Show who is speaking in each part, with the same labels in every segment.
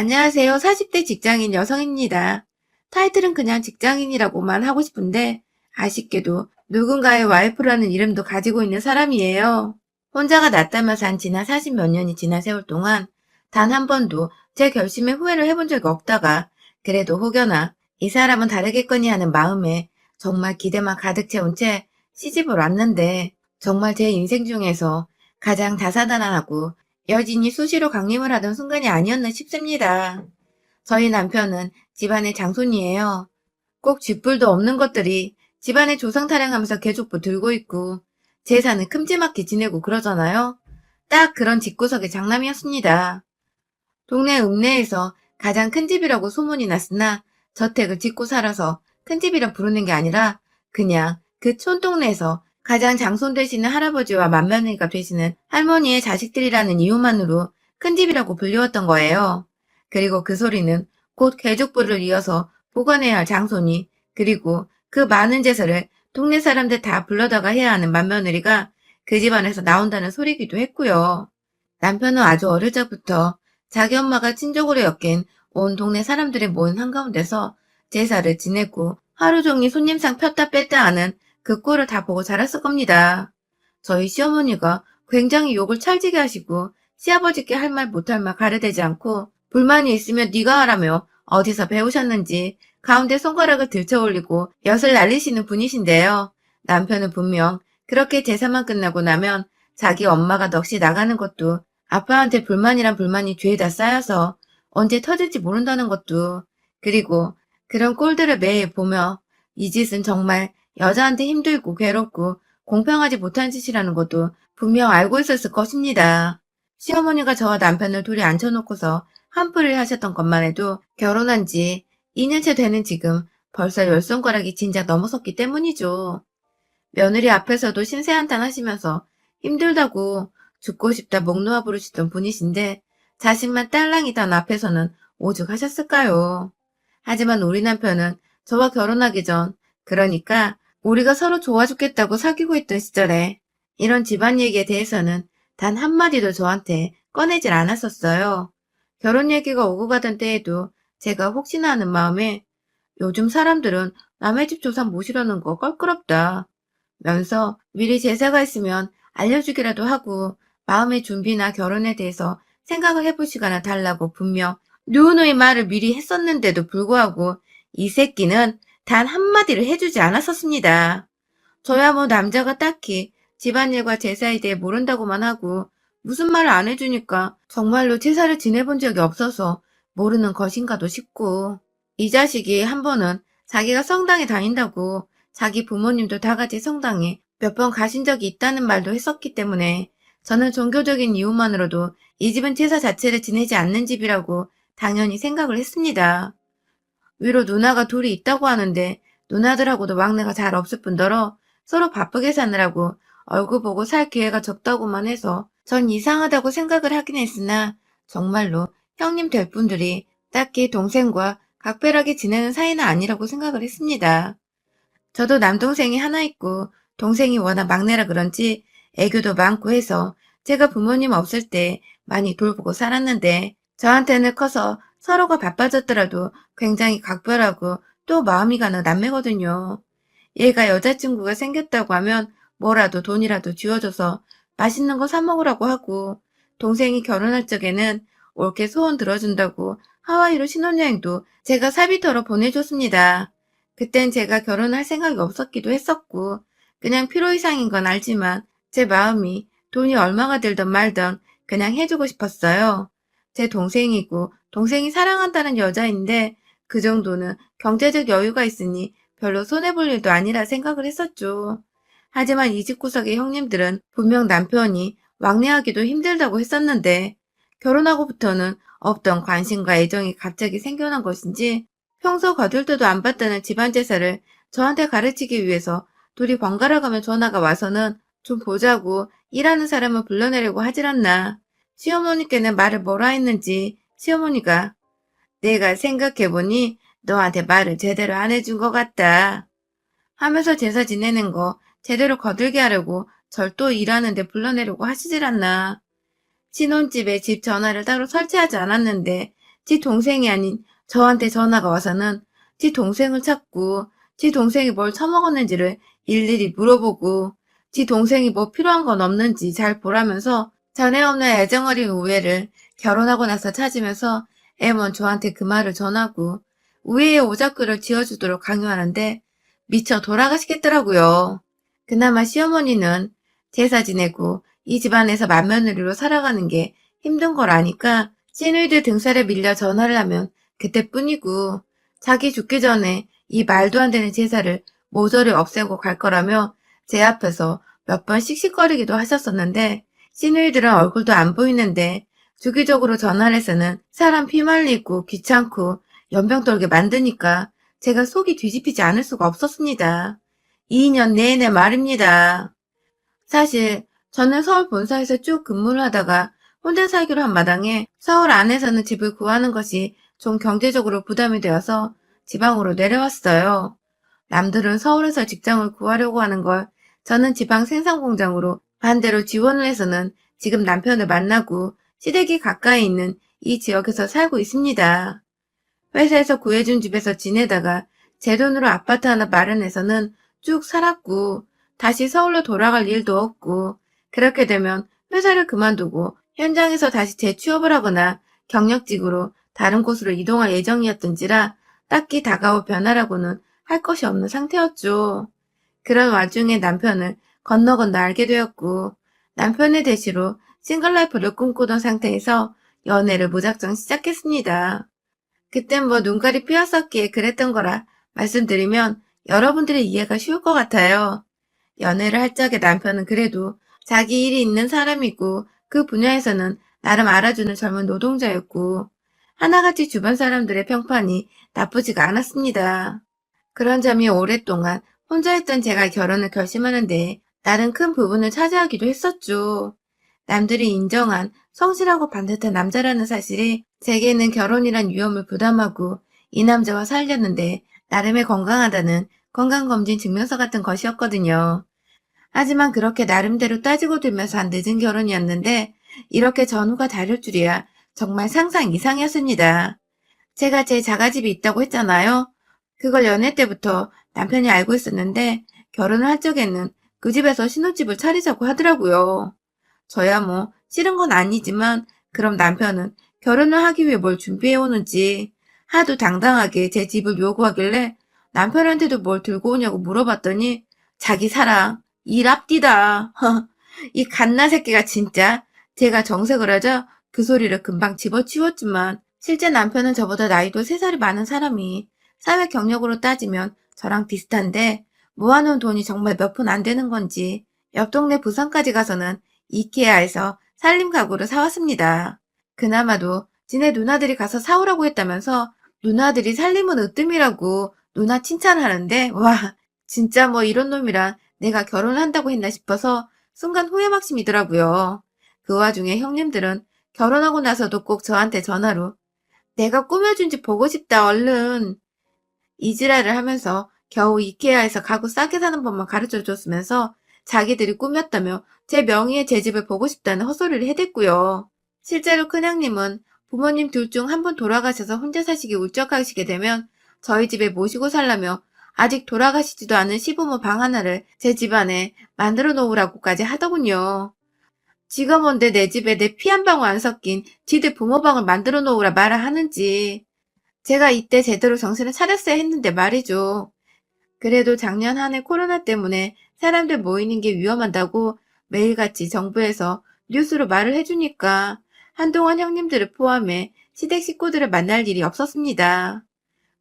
Speaker 1: 안녕하세요. 40대 직장인 여성입니다. 타이틀은 그냥 직장인이라고만 하고 싶은데 아쉽게도 누군가의 와이프라는 이름도 가지고 있는 사람이에요. 혼자가 낫다며 산 지난 40 몇 년이 지난 세월 동안 단 한 번도 제 결심에 후회를 해본 적이 없다가 그래도 혹여나 이 사람은 다르겠거니 하는 마음에 정말 기대만 가득 채운 채 시집을 왔는데 정말 제 인생 중에서 가장 다사다난하고 여진이 수시로 강림을 하던 순간이 아니었나 싶습니다. 저희 남편은 집안의 장손이에요. 꼭 쥐뿔도 없는 것들이 집안에 조상 타령하면서 계족부 들고 있고 재산은 큼지막히 지내고 그러잖아요. 딱 그런 집구석의 장남이었습니다. 동네 읍내에서 가장 큰 집이라고 소문이 났으나 저택을 짓고 살아서 큰 집이라 부르는 게 아니라 그냥 그 촌동네에서 가장 장손 되시는 할아버지와 맏며느리가 되시는 할머니의 자식들이라는 이유만으로 큰 집이라고 불리웠던 거예요. 그리고 그 소리는 곧 계족부를 이어서 보관해야 할 장손이 그리고 그 많은 제사를 동네 사람들 다 불러다가 해야 하는 맏며느리가 그 집안에서 나온다는 소리기도 했고요. 남편은 아주 어릴 적부터 자기 엄마가 친족으로 엮인 온 동네 사람들이 모인 한가운데서 제사를 지내고 하루 종일 손님상 폈다 뺐다 하는 그 꼴을 다 보고 자랐을 겁니다. 저희 시어머니가 굉장히 욕을 찰지게 하시고 시아버지께 할 말 못할 말 가려대지 않고 불만이 있으면 네가 하라며 어디서 배우셨는지 가운데 손가락을 들쳐 올리고 엿을 날리시는 분이신데요. 남편은 분명 그렇게 제사만 끝나고 나면 자기 엄마가 넋이 나가는 것도 아빠한테 불만이란 불만이 죄다 쌓여서 언제 터질지 모른다는 것도 그리고 그런 꼴들을 매일 보며 이 짓은 정말 여자한테 힘들고 괴롭고 공평하지 못한 짓이라는 것도 분명 알고 있었을 것입니다. 시어머니가 저와 남편을 둘이 앉혀놓고서 한풀이를 하셨던 것만 해도 결혼한 지 2년째 되는 지금 벌써 10손가락이 진작 넘어섰기 때문이죠. 며느리 앞에서도 신세한탄 하시면서 힘들다고 죽고 싶다 목 놓아 부르시던 분이신데 자신만 딸랑이던 앞에서는 오죽하셨을까요? 하지만 우리 남편은 저와 결혼하기 전 그러니까 우리가 서로 좋아 죽겠다고 사귀고 있던 시절에 이런 집안 얘기에 대해서는 단 한마디도 저한테 꺼내질 않았었어요. 결혼 얘기가 오고 가던 때에도 제가 혹시나 하는 마음에 요즘 사람들은 남의 집 조상 모시려는 거 껄끄럽다 면서 미리 제사가 있으면 알려주기라도 하고 마음의 준비나 결혼에 대해서 생각을 해볼 시간을 달라고 분명 누누이 말을 미리 했었는데도 불구하고 이 새끼는 단 한마디를 해주지 않았었습니다. 저야 뭐 남자가 딱히 집안일과 제사에 대해 모른다고만 하고 무슨 말을 안 해주니까 정말로 제사를 지내본 적이 없어서 모르는 것인가도 싶고 이 자식이 한 번은 자기가 성당에 다닌다고 자기 부모님도 다 같이 성당에 몇 번 가신 적이 있다는 말도 했었기 때문에 저는 종교적인 이유만으로도 이 집은 제사 자체를 지내지 않는 집이라고 당연히 생각을 했습니다. 위로 누나가 둘이 있다고 하는데 누나들하고도 막내가 잘 없을 뿐더러 서로 바쁘게 사느라고 얼굴 보고 살 기회가 적다고만 해서 전 이상하다고 생각을 하긴 했으나 정말로 형님 될 분들이 딱히 동생과 각별하게 지내는 사이는 아니라고 생각을 했습니다. 저도 남동생이 하나 있고 동생이 워낙 막내라 그런지 애교도 많고 해서 제가 부모님 없을 때 많이 돌보고 살았는데 저한테는 커서 서로가 바빠졌더라도 굉장히 각별하고 또 마음이 가는 남매거든요. 얘가 여자친구가 생겼다고 하면 뭐라도 돈이라도 쥐어줘서 맛있는 거 사 먹으라고 하고 동생이 결혼할 적에는 올케 소원 들어준다고 하와이로 신혼여행도 제가 사비터로 보내줬습니다. 그땐 제가 결혼할 생각이 없었기도 했었고 그냥 필요 이상인 건 알지만 제 마음이 돈이 얼마가 들던 말던 그냥 해주고 싶었어요. 제 동생이고 동생이 사랑한다는 여자인데 그 정도는 경제적 여유가 있으니 별로 손해볼 일도 아니라 생각을 했었죠. 하지만 이 집구석의 형님들은 분명 남편이 왕래하기도 힘들다고 했었는데 결혼하고부터는 없던 관심과 애정이 갑자기 생겨난 것인지 평소 거들떠도 안 받다는 집안 제사를 저한테 가르치기 위해서 둘이 번갈아 가며 전화가 와서는 좀 보자고 일하는 사람을 불러내려고 하질 않나. 시어머니께는 말을 뭐라 했는지 시어머니가 내가 생각해보니 너한테 말을 제대로 안 해준 것 같다 하면서 제사 지내는 거 제대로 거들게 하려고 절 또 일하는데 불러내려고 하시질 않나. 신혼집에 집 전화를 따로 설치하지 않았는데 지 동생이 아닌 저한테 전화가 와서는 지 동생을 찾고 지 동생이 뭘 처먹었는지를 일일이 물어보고 지 동생이 뭐 필요한 건 없는지 잘 보라면서 전에 없는 애정어린 우애를 결혼하고 나서 찾으면서 애먼 저한테 그 말을 전하고 우애의 오작교를 지어주도록 강요하는데 미쳐 돌아가시겠더라고요. 그나마 시어머니는 제사 지내고 이 집안에서 맏며느리로 살아가는 게 힘든 걸 아니까 시누이들 등살에 밀려 전화를 하면 그때뿐이고 자기 죽기 전에 이 말도 안 되는 제사를 모조리 없애고 갈 거라며 제 앞에서 몇 번 씩씩거리기도 하셨었는데 시누이들은 얼굴도 안 보이는데 주기적으로 전화를 해서는 사람 피말리고 귀찮고 연병 떨게 만드니까 제가 속이 뒤집히지 않을 수가 없었습니다. 2년 내내 말입니다. 사실 저는 서울 본사에서 쭉 근무를 하다가 혼자 살기로 한 마당에 서울 안에서는 집을 구하는 것이 좀 경제적으로 부담이 되어서 지방으로 내려왔어요. 남들은 서울에서 직장을 구하려고 하는 걸 저는 지방 생산공장으로 반대로 지원을 해서는 지금 남편을 만나고 시댁이 가까이 있는 이 지역에서 살고 있습니다. 회사에서 구해준 집에서 지내다가 제 돈으로 아파트 하나 마련해서는 쭉 살았고 다시 서울로 돌아갈 일도 없고 그렇게 되면 회사를 그만두고 현장에서 다시 재취업을 하거나 경력직으로 다른 곳으로 이동할 예정이었던지라 딱히 다가올 변화라고는 할 것이 없는 상태였죠. 그런 와중에 남편을 건너 알게 되었고 남편의 대시로 싱글라이프를 꿈꾸던 상태에서 연애를 무작정 시작했습니다. 그땐 뭐 눈깔이 삐었었기에 그랬던 거라 말씀드리면 여러분들의 이해가 쉬울 것 같아요. 연애를 할 적에 남편은 그래도 자기 일이 있는 사람이고 그 분야에서는 나름 알아주는 젊은 노동자였고 하나같이 주변 사람들의 평판이 나쁘지가 않았습니다. 그런 점이 오랫동안 혼자 있던 제가 결혼을 결심하는데 나름 큰 부분을 차지하기도 했었죠. 남들이 인정한 성실하고 반듯한 남자라는 사실이 제게는 결혼이란 위험을 부담하고 이 남자와 살렸는데 나름의 건강하다는 건강검진 증명서 같은 것이었거든요. 하지만 그렇게 나름대로 따지고 들면서 한 늦은 결혼이었는데 이렇게 전후가 다를 줄이야 정말 상상 이상이었습니다. 제가 제 자가집이 있다고 했잖아요. 그걸 연애 때부터 남편이 알고 있었는데 결혼을 할 적에는 그 집에서 신혼집을 차리자고 하더라고요. 저야 뭐 싫은 건 아니지만 그럼 남편은 결혼을 하기 위해 뭘 준비해 오는지 하도 당당하게 제 집을 요구하길래 남편한테도 뭘 들고 오냐고 물어봤더니 자기 사랑 일 앞디다. 이 갓나 새끼가 진짜 제가 정색을 하자 그 소리를 금방 집어치웠지만 실제 남편은 저보다 나이도 3살이 많은 사람이 사회 경력으로 따지면 저랑 비슷한데 모아놓은 돈이 정말 몇 푼 안 되는 건지 옆 동네 부산까지 가서는 이케아에서 살림 가구를 사왔습니다. 그나마도 지네 누나들이 가서 사오라고 했다면서 누나들이 살림은 으뜸이라고 누나 칭찬하는데 와 진짜 뭐 이런 놈이랑 내가 결혼한다고 했나 싶어서 순간 후회막심이더라고요. 그 와중에 형님들은 결혼하고 나서도 꼭 저한테 전화로 내가 꾸며준 집 보고 싶다 얼른 이지랄을 하면서 겨우 이케아에서 가구 싸게 사는 법만 가르쳐 줬으면서 자기들이 꾸몄다며 제 명의의 제 집을 보고 싶다는 헛소리를 해댔고요. 실제로 큰형님은 부모님 둘 중 한 분 돌아가셔서 혼자 사시기 울적하시게 되면 저희 집에 모시고 살라며 아직 돌아가시지도 않은 시부모 방 하나를 제 집안에 만들어 놓으라고까지 하더군요. 지가 뭔데 내 집에 내 피 한 방울 안 섞인 지들 부모 방을 만들어 놓으라 말을 하는지. 제가 이때 제대로 정신을 차렸어야 했는데 말이죠. 그래도 작년 한 해 코로나 때문에 사람들 모이는 게 위험하다고 매일같이 정부에서 뉴스로 말을 해주니까 한동안 형님들을 포함해 시댁 식구들을 만날 일이 없었습니다.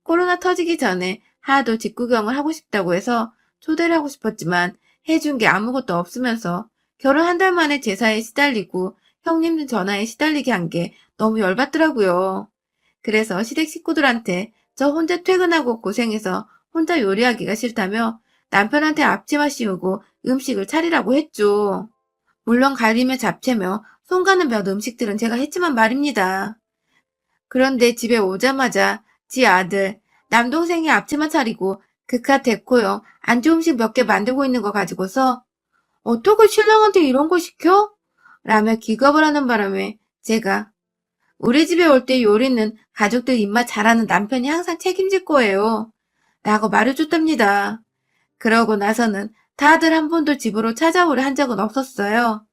Speaker 1: 코로나 터지기 전에 하도 직구경을 하고 싶다고 해서 초대를 하고 싶었지만 해준 게 아무것도 없으면서 결혼 한 달 만에 제사에 시달리고 형님들 전화에 시달리게 한 게 너무 열받더라고요. 그래서 시댁 식구들한테 저 혼자 퇴근하고 고생해서 혼자 요리하기가 싫다며 남편한테 앞치마 씌우고 음식을 차리라고 했죠. 물론 갈비며 잡채며 손 가는 몇 음식들은 제가 했지만 말입니다. 그런데 집에 오자마자 지 아들, 남동생이 앞치마 차리고 그깟 데코용 안주 음식 몇 개 만들고 있는 거 가지고서 어떻게 신랑한테 이런 거 시켜? 라며 기겁을 하는 바람에 제가 우리 집에 올 때 요리는 가족들 입맛 잘하는 남편이 항상 책임질 거예요. 라고 말해줬답니다. 그러고 나서는 다들 한 번도 집으로 찾아오려 한 적은 없었어요.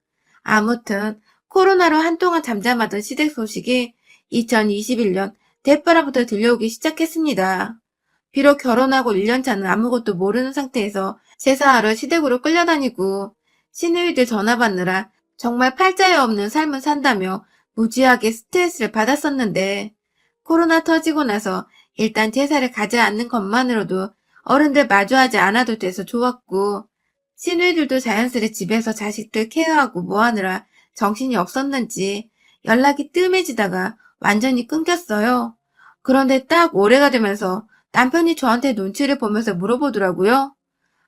Speaker 1: 아무튼 코로나로 한동안 잠잠하던 시댁 소식이 2021년 대바람부터 들려오기 시작했습니다. 비록 결혼하고 1년 차는 아무것도 모르는 상태에서 제사하러 시댁으로 끌려다니고 시누이들 전화 받느라 정말 팔자에 없는 삶을 산다며 무지하게 스트레스를 받았었는데 코로나 터지고 나서 일단 제사를 가지 않는 것만으로도 어른들 마주하지 않아도 돼서 좋았고 시누이들도 자연스레 집에서 자식들 케어하고 뭐하느라 정신이 없었는지 연락이 뜸해지다가 완전히 끊겼어요. 그런데 딱 올해가 되면서 남편이 저한테 눈치를 보면서 물어보더라고요.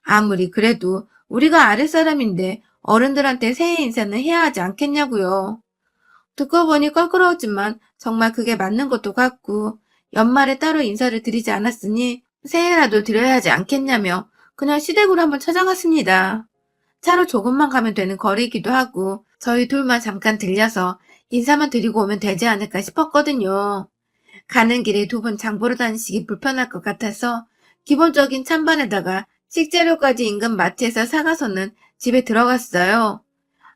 Speaker 1: 아무리 그래도 우리가 아랫사람인데 어른들한테 새해 인사는 해야 하지 않겠냐고요. 듣고 보니 껄끄러웠지만 정말 그게 맞는 것도 같고 연말에 따로 인사를 드리지 않았으니 새해라도 드려야 하지 않겠냐며 그냥 시댁으로 한번 찾아갔습니다. 차로 조금만 가면 되는 거리이기도 하고 저희 둘만 잠깐 들려서 인사만 드리고 오면 되지 않을까 싶었거든요. 가는 길에 두 분 장 보러 다니시기 불편할 것 같아서 기본적인 찬반에다가 식재료까지 인근 마트에서 사가서는 집에 들어갔어요.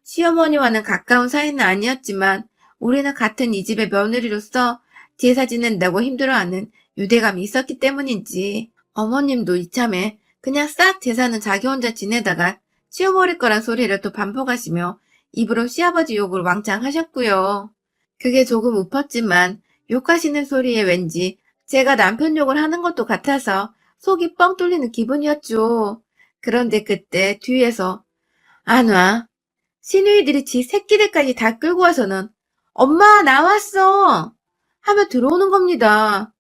Speaker 1: 시어머니와는 가까운 사이는 아니었지만 우리는 같은 이 집의 며느리로서 제사 지낸다고 힘들어하는 유대감이 있었기 때문인지 어머님도 이참에 그냥 싹 제사는 자기 혼자 지내다가 치워버릴 거란 소리를 또 반복하시며 입으로 시아버지 욕을 왕창 하셨고요. 그게 조금 웃었지만 욕하시는 소리에 왠지 제가 남편 욕을 하는 것도 같아서 속이 뻥 뚫리는 기분이었죠. 그런데 그때 뒤에서 안 와. 시누이들이 지 새끼들까지 다 끌고 와서는 엄마 나왔어 하며 들어오는 겁니다.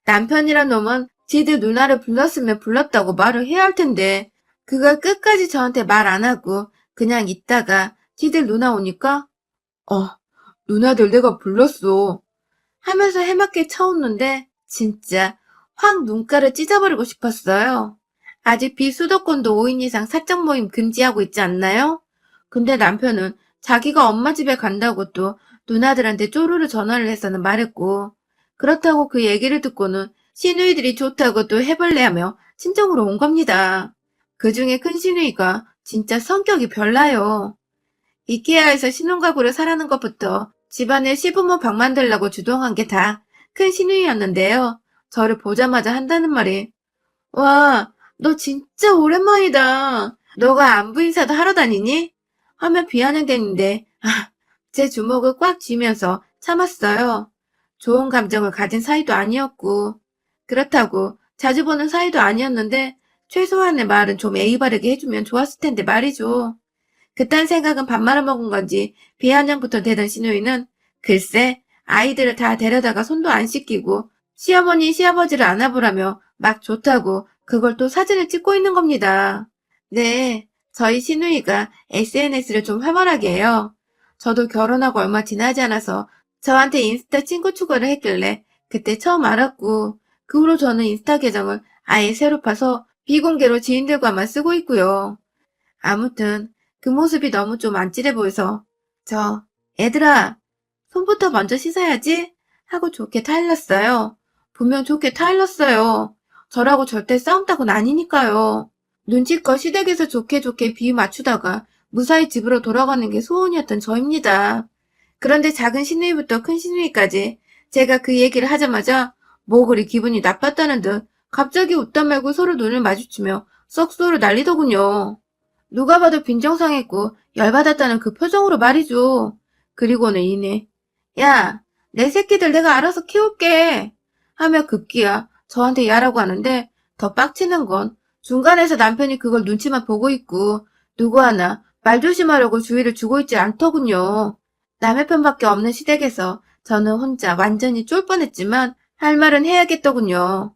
Speaker 1: 남편이란 놈은 지들 누나를 불렀으면 불렀다고 말을 해야 할 텐데 그걸 끝까지 저한테 말 안 하고 그냥 있다가 지들 누나 오니까 누나들 내가 불렀어 하면서 해맑게 쳐웃는데 진짜 확 눈가를 찢어버리고 싶었어요. 아직 비수도권도 5인 이상 사적 모임 금지하고 있지 않나요? 근데 남편은 자기가 엄마 집에 간다고 또 누나들한테 쪼르르 전화를 해서는 말했고 그렇다고 그 얘기를 듣고는 시누이들이 좋다고 또 해볼래 하며 친정으로 온 겁니다. 그중에 큰 시누이가 진짜 성격이 별나요. 이케아에서 신혼가구를 사라는 것부터 집안에 시부모 방 만들라고 주동한 게 다 큰 시누이였는데요. 저를 보자마자 한다는 말이 와, 너 진짜 오랜만이다. 너가 안부 인사도 하러 다니니? 하며 비아냥대는데 제 주먹을 꽉 쥐면서 참았어요. 좋은 감정을 가진 사이도 아니었고 그렇다고 자주 보는 사이도 아니었는데 최소한의 말은 좀 예의 바르게 해주면 좋았을 텐데 말이죠. 그딴 생각은 밥 말아먹은 건지 비아냥부터 되던 시누이는 글쎄 아이들을 다 데려다가 손도 안 씻기고 시어머니 시아버지를 안아보라며 막 좋다고 그걸 또 사진을 찍고 있는 겁니다. 네, 저희 시누이가 SNS를 좀 활발하게 해요. 저도 결혼하고 얼마 지나지 않아서 저한테 인스타 친구 추가를 했길래 그때 처음 알았고 그 후로 저는 인스타 계정을 아예 새로 파서 비공개로 지인들과만 쓰고 있고요. 아무튼 그 모습이 너무 좀 안찔해 보여서 애들아 손부터 먼저 씻어야지 하고 좋게 타일렀어요. 분명 좋게 타일렀어요. 저라고 절대 싸움 따고는 아니니까요. 눈치껏 시댁에서 좋게 비유 맞추다가 무사히 집으로 돌아가는 게 소원이었던 저입니다. 그런데 작은 시누이부터 큰 시누이까지 제가 그 얘기를 하자마자 뭐 그리 기분이 나빴다는 듯 갑자기 웃다 말고 서로 눈을 마주치며 썩소를 날리더군요. 누가 봐도 빈정상했고 열받았다는 그 표정으로 말이죠. 그리고는 이내 야, 내 새끼들 내가 알아서 키울게 하며 급기야 저한테 야라고 하는데 더 빡치는 건 중간에서 남편이 그걸 눈치만 보고 있고 누구 하나 말 조심하려고 주의를 주고 있지 않더군요. 남의 편밖에 없는 시댁에서 저는 혼자 완전히 쫄 뻔했지만 할 말은 해야겠더군요.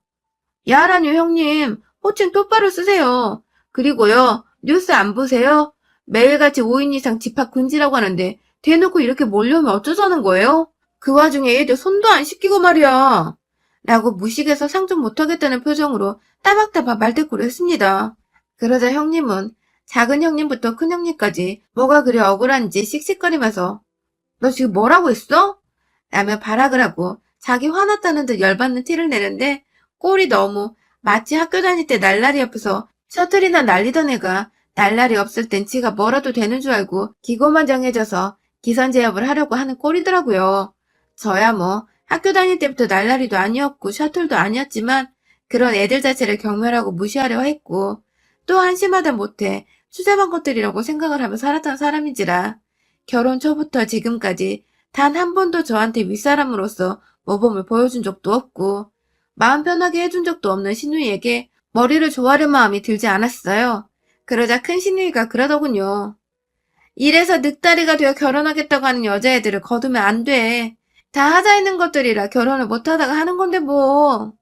Speaker 1: 야라뇨 형님, 호칭 똑바로 쓰세요. 그리고요, 뉴스 안 보세요? 매일같이 5인 이상 집합 금지라고 하는데 대놓고 이렇게 몰려오면 어쩌자는 거예요? 그 와중에 애들 손도 안 씻기고 말이야. 라고 무식해서 상종 못하겠다는 표정으로 따박따박 말대꾸를 했습니다. 그러자 형님은 작은 형님부터 큰 형님까지 뭐가 그리 억울한지 씩씩거리면서 너 지금 뭐라고 했어? 라며 발악을 하고 자기 화났다는 듯 열받는 티를 내는데 꼴이 너무 마치 학교 다닐 때 날라리 옆에서 셔틀이나 날리던 애가 날라리 없을 땐 지가 뭐라도 되는 줄 알고 기고만장해져서 기선제압을 하려고 하는 꼴이더라고요. 저야 뭐 학교 다닐 때부터 날라리도 아니었고 셔틀도 아니었지만 그런 애들 자체를 경멸하고 무시하려 했고 또 한심하다 못해 수제반 것들이라고 생각을 하며 살았던 사람인지라 결혼 초부터 지금까지 단 한 번도 저한테 윗사람으로서 모범을 보여준 적도 없고 마음 편하게 해준 적도 없는 신우이에게 머리를 조아릴 마음이 들지 않았어요. 그러자 큰 신우이가 그러더군요. 이래서 늑다리가 되어 결혼하겠다고 하는 여자애들을 거두면 안 돼. 다 하자 있는 것들이라 결혼을 못하다가 하는 건데 뭐.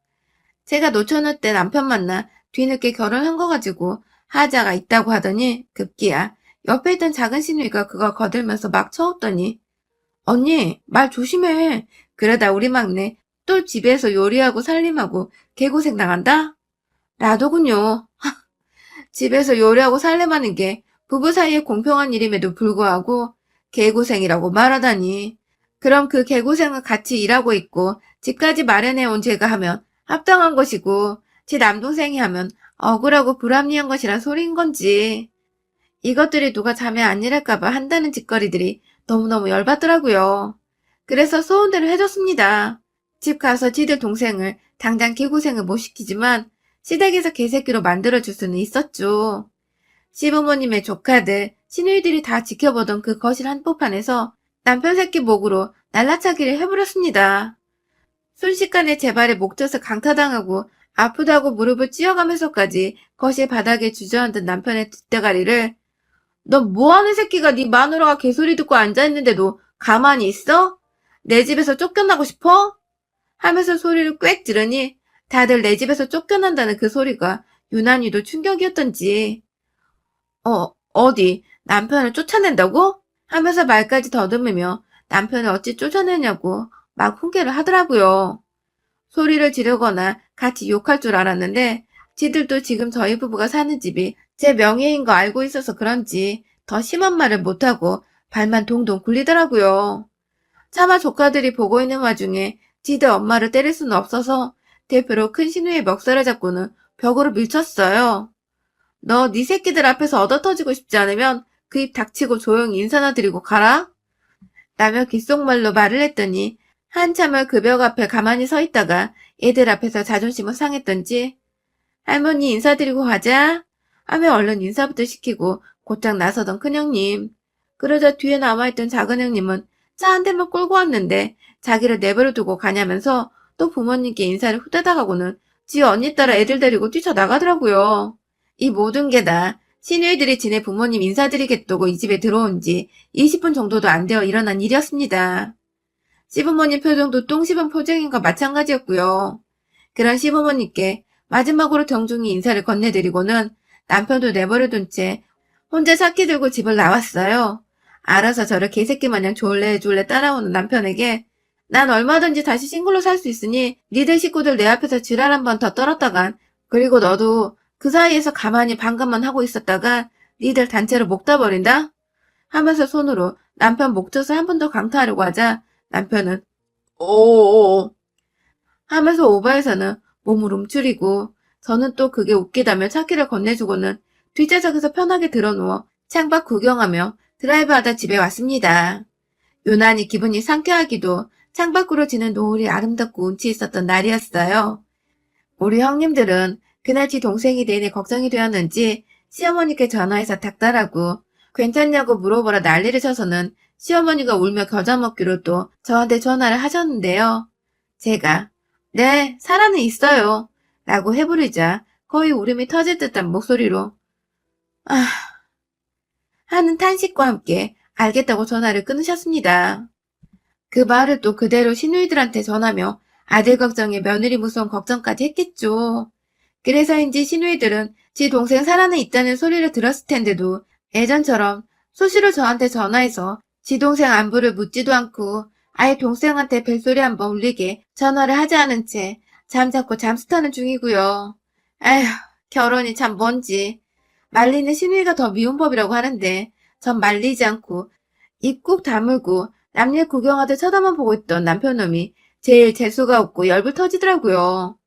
Speaker 1: 제가 노처녀 때 남편 만나 뒤늦게 결혼한 거 가지고 하자가 있다고 하더니 급기야 옆에 있던 작은 신우이가 그걸 거들면서 막 쳐웃더니 언니 말 조심해. 그러다 우리 막내 또 집에서 요리하고 살림하고 개고생 당한다? 라더군요. 집에서 요리하고 살림하는 게 부부 사이에 공평한 일임에도 불구하고 개고생이라고 말하다니. 그럼 그 개고생을 같이 일하고 있고 집까지 마련해온 제가 하면 합당한 것이고 제 남동생이 하면 억울하고 불합리한 것이란 소리인 건지. 이것들이 누가 자매 안 일할까봐 한다는 짓거리들이 너무너무 열받더라고요. 그래서 소원대로 해줬습니다. 집 가서 지들 동생을 당장 개고생을 못 시키지만 시댁에서 개새끼로 만들어줄 수는 있었죠. 시부모님의 조카들, 시누이들이 다 지켜보던 그 거실 한복판에서 남편 새끼 목으로 날라차기를 해버렸습니다. 순식간에 제 발에 목젖을 강타당하고 아프다고 무릎을 찧어가면서까지 거실 바닥에 주저앉은 남편의 뒷대가리를 너 뭐하는 새끼가 네 마누라가 개소리 듣고 앉아있는데도 가만히 있어? 내 집에서 쫓겨나고 싶어? 하면서 소리를 꽥 지르니 다들 내 집에서 쫓겨난다는 그 소리가 유난히도 충격이었던지 어디 남편을 쫓아낸다고? 하면서 말까지 더듬으며 남편을 어찌 쫓아내냐고 막 훈계를 하더라고요. 소리를 지르거나 같이 욕할 줄 알았는데 지들도 지금 저희 부부가 사는 집이 제 명예인 거 알고 있어서 그런지 더 심한 말을 못하고 발만 동동 굴리더라고요. 차마 조카들이 보고 있는 와중에 지들 엄마를 때릴 수는 없어서 대표로 큰 신우의 멱살을 잡고는 벽으로 밀쳤어요. 너 네 새끼들 앞에서 얻어터지고 싶지 않으면 그 입 닥치고 조용히 인사나 드리고 가라? 라며 귓속말로 말을 했더니 한참을 그 벽 앞에 가만히 서 있다가 애들 앞에서 자존심을 상했던지 할머니 인사드리고 가자 하며 얼른 인사부터 시키고 곧장 나서던 큰형님. 그러자 뒤에 남아있던 작은 형님은 차 한 대만 끌고 왔는데 자기를 내버려 두고 가냐면서 또 부모님께 인사를 후다닥 하고는 지 언니 따라 애들 데리고 뛰쳐나가더라고요. 이 모든 게 다 시누이들이 지네 부모님 인사드리겠다고 이 집에 들어온 지 20분 정도도 안 되어 일어난 일이었습니다. 시부모님 표정도 똥 씹은 표정인 것 마찬가지였고요. 그런 시부모님께 마지막으로 정중히 인사를 건네드리고는 남편도 내버려둔 채 혼자 차키 들고 집을 나왔어요. 알아서 저를 개새끼 마냥 졸래졸래 따라오는 남편에게 난 얼마든지 다시 싱글로 살 수 있으니 니들 식구들 내 앞에서 지랄 한 번 더 떨었다간 그리고 너도 그 사이에서 가만히 방관만 하고 있었다가 니들 단체로 목 따버린다? 하면서 손으로 남편 목젖을 한 번 더 강타하려고 하자 남편은 오오오 하면서 오바에서는 몸을 움츠리고 저는 또 그게 웃기다며 차키를 건네주고는 뒷좌석에서 편하게 들어누워 창밖 구경하며 드라이브하다 집에 왔습니다. 유난히 기분이 상쾌하기도 창밖으로 지는 노을이 아름답고 운치 있었던 날이었어요. 우리 형님들은 그날 지 동생이 내내 걱정이 되었는지 시어머니께 전화해서 닥달하고 괜찮냐고 물어보라 난리를 쳐서는 시어머니가 울며 겨자 먹기로 또 저한테 전화를 하셨는데요. 제가 네, 살아는 있어요. 라고 해부르자 거의 울음이 터질 듯한 목소리로 아 하는 탄식과 함께 알겠다고 전화를 끊으셨습니다. 그 말을 또 그대로 시누이들한테 전하며 아들 걱정에 며느리 무서운 걱정까지 했겠죠. 그래서인지 시누이들은 지 동생 살아는 있다는 소리를 들었을 텐데도 예전처럼 수시로 저한테 전화해서 지 동생 안부를 묻지도 않고 아예 동생한테 벨소리 한번 울리게 전화를 하지 않은 채 잠자코 잠수타는 중이고요. 아휴, 결혼이 참 뭔지. 말리는 시누이가 더 미운 법이라고 하는데 전 말리지 않고 입 꾹 다물고 남일 구경하듯 쳐다만 보고 있던 남편놈이 제일 재수가 없고 열불 터지더라고요.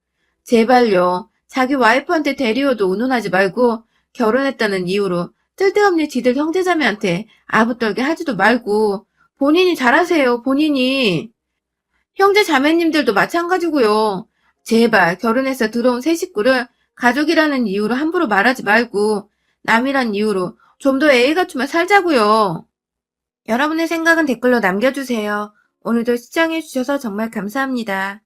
Speaker 1: 제발요. 자기 와이프한테 대리어도 운운하지 말고 결혼했다는 이유로 쓸데없는 지들 형제자매한테 아부떨게 하지도 말고 본인이 잘하세요. 본인이. 형제 자매님들도 마찬가지고요. 제발 결혼해서 들어온 새 식구를 가족이라는 이유로 함부로 말하지 말고 남이란 이유로 좀 더 애애 갖추며 살자고요. 여러분의 생각은 댓글로 남겨주세요. 오늘도 시청해주셔서 정말 감사합니다.